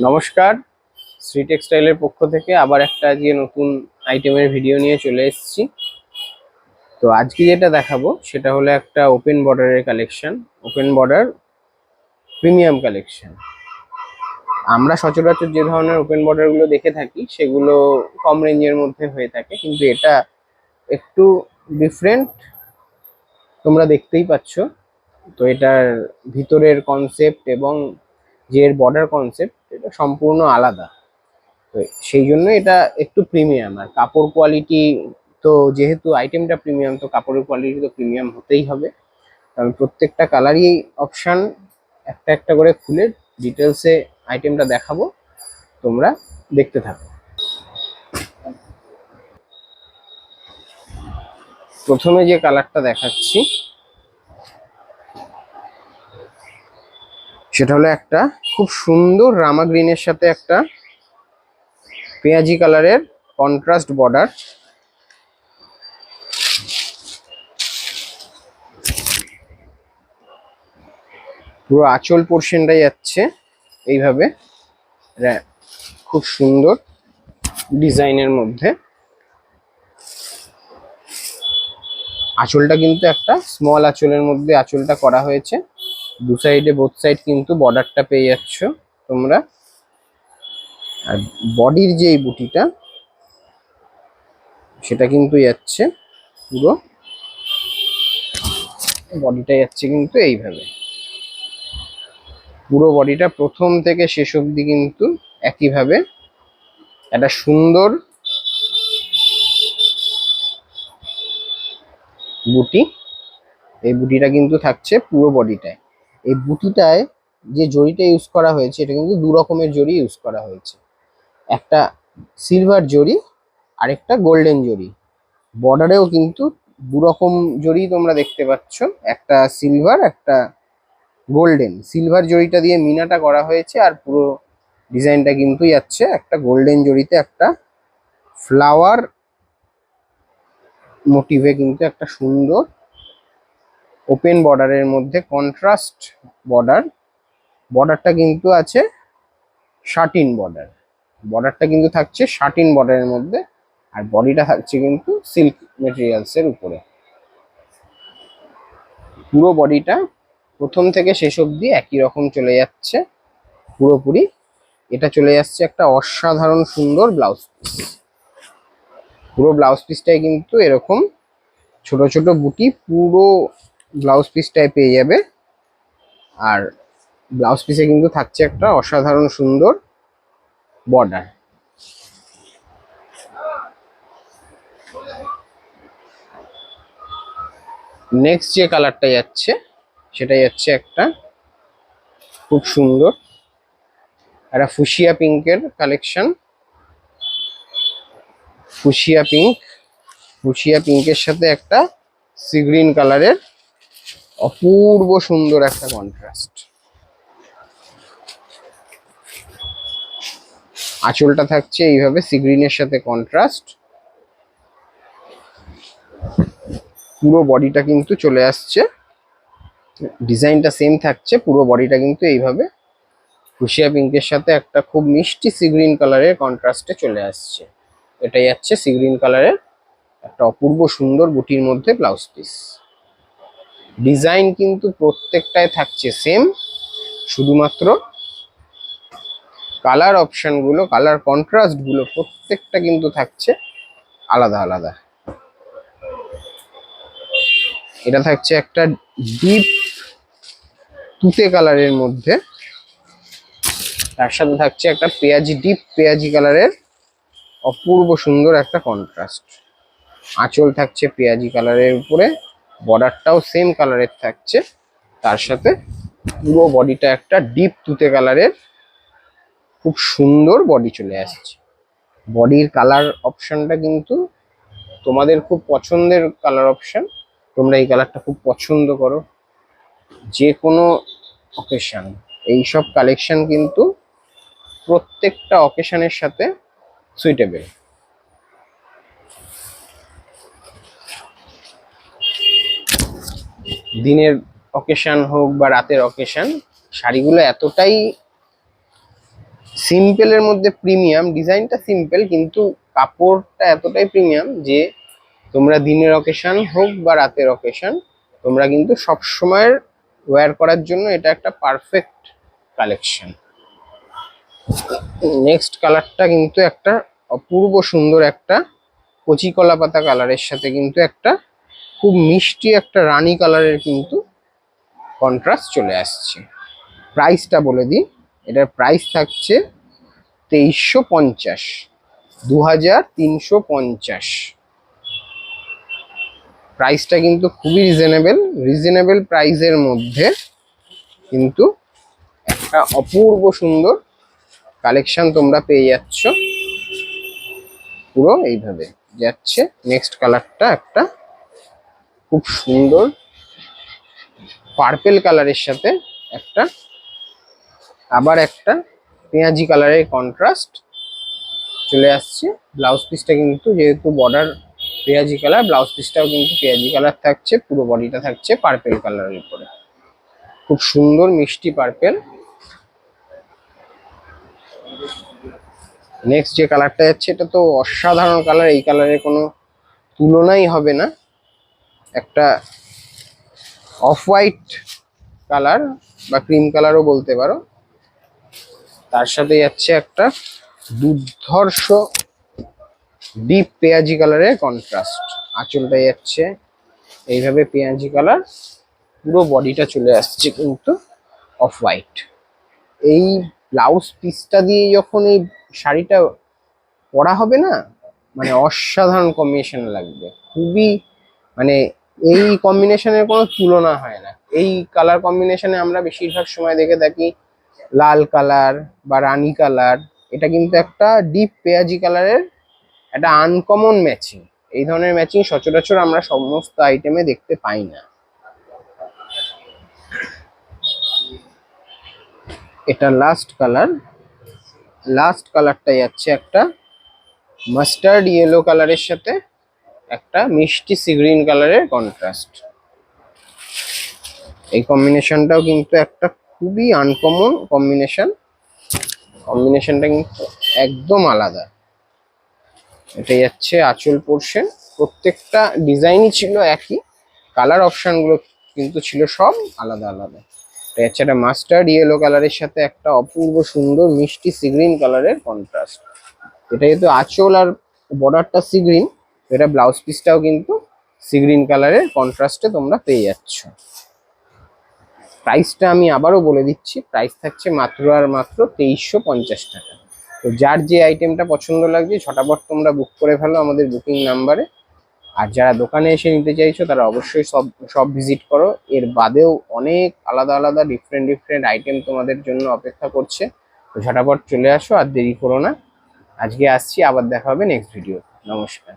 নমস্কার, শ্রী টেক্সটাইলের পক্ষ থেকে আবার একটা আজকে নতুন আইটেমের ভিডিও নিয়ে চলে এসেছি। তো আজকে যেটা দেখাবো সেটা হলো একটা ওপেন বর্ডারের collection, open border premium collection. আমরা সচরাচর যে ধরনের ওপেন বর্ডারগুলো দেখে থাকি সেগুলো কম রেঞ্জের মধ্যে হয়ে থাকে, কিন্তু এটা একটু ডিফারেন্ট, তোমরা দেখতেই পাচ্ছ। তো এটার ভিতরের কনসেপ্ট এবং যে বর্ডার কনসেপ্ট এটা সম্পূর্ণ আলাদা। তো সেই জন্য এটা একটু প্রিমিয়াম। আর কাপড় কোয়ালিটি, তো যেহেতু আইটেমটা প্রিমিয়াম তো কাপড়ের কোয়ালিটি তো প্রিমিয়াম হতেই হবে। আমি প্রত্যেকটা কালারই অপশান একটা একটা করে খুলে ডিটেলসে আইটেমটা দেখাবো, তোমরা দেখতে থাকো। প্রথমে যে কালারটা দেখাচ্ছি সেটা হলো একটা খুব সুন্দর রামা গ্রিনের সাথে একটা পেঁয়াজি কালারের কন্ট্রাস্ট বর্ডার। পুরো আঁচল পোর্শনটাই যাচ্ছে এইভাবে খুব সুন্দর ডিজাইনের মধ্যে। আঁচলটা কিন্তু একটা স্মল আঁচলের মধ্যে আঁচলটা করা হয়েছে, দু সাইডে বোথ সাইড কিন্তু বর্ডারটা পেয়ে যাচ্ছ তোমরা। আর বডির যে বুটিটা সেটা কিন্তু যাচ্ছে পুরো, বডিটা যাচ্ছে কিন্তু এইভাবে। পুরো বডিটা প্রথম থেকে শেষ অবধি কিন্তু একইভাবে একটা সুন্দর বুটি। এই বুটিটা কিন্তু থাকছে পুরো বডিটায়। এই বুটিটায় যে জড়িটা ইউজ করা হয়েছে এটা কিন্তু দু রকমের জড়ি ইউজ করা হয়েছে, একটা সিলভার জড়ি আর একটা গোল্ডেন জড়ি। বর্ডারেও কিন্তু দু রকম জড়ি তোমরা দেখতে পাচ্ছ, একটা সিলভার একটা গোল্ডেন। সিলভার জড়িটা দিয়ে মিনাটা করা হয়েছে আর পুরো ডিজাইনটা কিন্তু যাচ্ছে একটা গোল্ডেন জড়িতে, একটা ফ্লাওয়ার মোটিভে কিন্তু একটা সুন্দর ওপেন বর্ডারের মধ্যে কন্ট্রাস্ট বর্ডার। বর্ডারটা কিন্তু আছে শার্টিন বর্ডার, বর্ডারটা কিন্তু থাকছে শার্টিন বর্ডারের মধ্যে। আর বডিটা থাকছে কিন্তু সিল্ক মেটেরিয়ালসের উপরে। পুরো বডিটা প্রথম থেকে শেষ অবধি একই রকম চলে যাচ্ছে পুরোপুরি। এটা চলে যাচ্ছে একটা অসাধারণ সুন্দর ব্লাউজ পিস। পুরো ব্লাউজ পিসটাই কিন্তু এরকম ছোট ছোট বুটি পুরো ব্লাউজ পিসটায় পেয়ে যাবে। আর ব্লাউজ পিসে কিন্তু থাকছে একটা অসাধারণ সুন্দর বর্ডার। নেক্সট যে কালারটা যাচ্ছে সেটা যাচ্ছে একটা খুব সুন্দর একটা ফুশিয়া পিঙ্কের কালেকশন। ফুশিয়া পিঙ্ক, ফুশিয়া পিঙ্কের সাথে একটা সি গ্রিন কালারের অপূর্ব সুন্দর একটা কন্ট্রাস্ট। আঁচলটা থাকছে এইভাবে সি গ্রিনের সাথে কন্ট্রাস্ট। পুরো বডিটা কিন্তু চলে আসছে, ডিজাইনটা সেম থাকছে, পুরো বডিটা কিন্তু এইভাবে ফুশিয়া পিঙ্কের সাথে একটা খুব মিষ্টি সি গ্রিন কালারের কন্ট্রাস্টে চলে আসছে। এটাই যাচ্ছে সি গ্রিন কালারের একটা অপূর্ব সুন্দর বুটির মধ্যে ব্লাউজ পিস। ডিজাইন কিন্তু প্রত্যেকটায় থাকছে সেম, শুধুমাত্র কালার অপশনগুলো, কালার কন্ট্রাস্টগুলো প্রত্যেকটা কিন্তু থাকছে আলাদা আলাদা। এটা থাকছে একটা ডিপ তুতে কালারের মধ্যে, তার সাথে থাকছে একটা পেঁয়াজি ডিপ পেঁয়াজি কালারের অপূর্ব সুন্দর একটা কন্ট্রাস্ট। আঁচল থাকছে পেঁয়াজি কালারের উপরে, বর্ডারটাও সেম কালারের থাকছে, তার সাথে পুরো বডিটা একটা ডিপ তুতে কালারের খুব সুন্দর বডি চলে আসছে। বডির কালার অপশনটা কিন্তু তোমাদের খুব পছন্দের কালার অপশন, তোমরা এই কালারটা খুব পছন্দ করো যে কোনো অকেশন। এইসব কালেকশন কিন্তু প্রত্যেকটা অকেশনের সাথে সুইটেবল। দিনের অকেশন হোক বা রাতের অকেশন, শাড়িগুলো এতটাই সিম্পলের মধ্যে প্রিমিয়াম, ডিজাইনটা সিম্পল কিন্তু কাপড়টা এতটাই প্রিমিয়াম যে তোমরা দিনের অকেশন হোক বা রাতের অকেশন তোমরা কিন্তু সব সময়ের ওয়্যার করার জন্য এটা একটা পারফেক্ট কালেকশন। নেক্সট কালারটা কিন্তু একটা অপূর্ব সুন্দর একটা কচি কলা পাতা কালারের সাথে কিন্তু একটা খুব মিষ্টি একটা রানী কালারের কিন্তু কন্ট্রাস্ট চলে আসছে। প্রাইসটা বলে দিই, এটার প্রাইস থাকছে 2350, 2350। প্রাইসটা কিন্তু খুবই রিজনেবল প্রাইসের মধ্যে কিন্তু একটা অপূর্ব সুন্দর কালেকশন তোমরা পেয়ে যাচ্ছ। পুরো এইভাবে যাচ্ছে। নেক্সট কালারটা একটা খুব সুন্দর পার্পেল কালারের সাথে একটা আবার একটা পেঁয়াজি কালারের কন্ট্রাস্ট চলে আসছে। ব্লাউজ পিসটা কিন্তু যেহেতু বর্ডার পেঁয়াজি কালার, ব্লাউজ পিসটাও কিন্তু পেঁয়াজি কালার থাকছে, পুরো বডিটা থাকছে পার্পেল কালারের উপরে, খুব সুন্দর মিষ্টি পার্পেল। নেক্সট যে কালারটা যাচ্ছে এটা তো অসাধারণ কালার, এই কালারের কোনো তুলনাই হবে না। একটা অফ হোয়াইট কালার বা ক্রিম কালারও বলতে পারো, তার সাথে যাচ্ছে একটা দুর্ধর্ষ ডিপ পেঁয়াজি কালারের কন্ট্রাস্ট। আঁচলটা যাচ্ছে এইভাবে পেঁয়াজি কালার, পুরো বডিটা চলে আসছে কিন্তু অফ হোয়াইট। এই ব্লাউজ পিসটা দিয়ে যখন এই শাড়িটা পরা হবে না, মানে অসাধারণ কম্বিনেশন লাগবে, খুবই মানে এই কম্বিনেশনের কোনো তুলনা হয় না। এই কালার কম্বিনেশনে আমরা বেশিরভাগ সময় দেখে থাকি লাল কালার বা রানী কালার, এটা কিন্তু একটা ডিপ পেঁয়াজি কালারের একটা আনকমন ম্যাচিং। এই ধরনের ম্যাচিং সচরাচর আমরা সমস্ত আইটেমে দেখতে পাই না। এটা লাস্ট কালারটা যাচ্ছে একটা মাস্টার্ড ইয়েলো কালারের সাথে একটা মিষ্টি সি গ্রিন কালারের কন্ট্রাস্ট। এই কম্বিনেশনটাও কিন্তু একটা খুবই আনকমন কম্বিনেশনটা কিন্তু একদম আলাদা। এটা যাচ্ছে আঁচল পোর্শন, প্রত্যেকটা ডিজাইনই ছিল একই, কালার অপশনগুলো কিন্তু ছিল সব আলাদা আলাদা। এটা হচ্ছে একটা মাস্টার্ড ইয়েলো কালারের সাথে একটা অপূর্ব সুন্দর মিষ্টি সি গ্রিন কালারের কন্ট্রাস্ট। এটা যেহেতু আঁচল আর বর্ডারটা সি গ্রিন, এটা ব্লাউজ পিসটাও কিন্তু সি গ্রিন কালারের কন্ট্রাস্টে তোমরা পেয়ে যাচ্ছ। প্রাইসটা আমি আবারও বলে দিচ্ছি, প্রাইস থাকছে মাত্র আর মাত্র 2350 টাকা। তো যার যে আইটেমটা পছন্দ লাগছে ঝটাপট তোমরা বুক করে ফেলো আমাদের বুকিং নাম্বারে। আর যারা দোকানে এসে নিতে চাইছো তারা অবশ্যই সব ভিজিট করো। এর বাদেও অনেক আলাদা আলাদা ডিফারেন্ট আইটেম তোমাদের জন্য অপেক্ষা করছে। তো ঝটাপট চলে আসো, আর দেরি করো না। আজকে আসছি, আবার দেখা হবে নেক্সট ভিডিও। নমস্কার।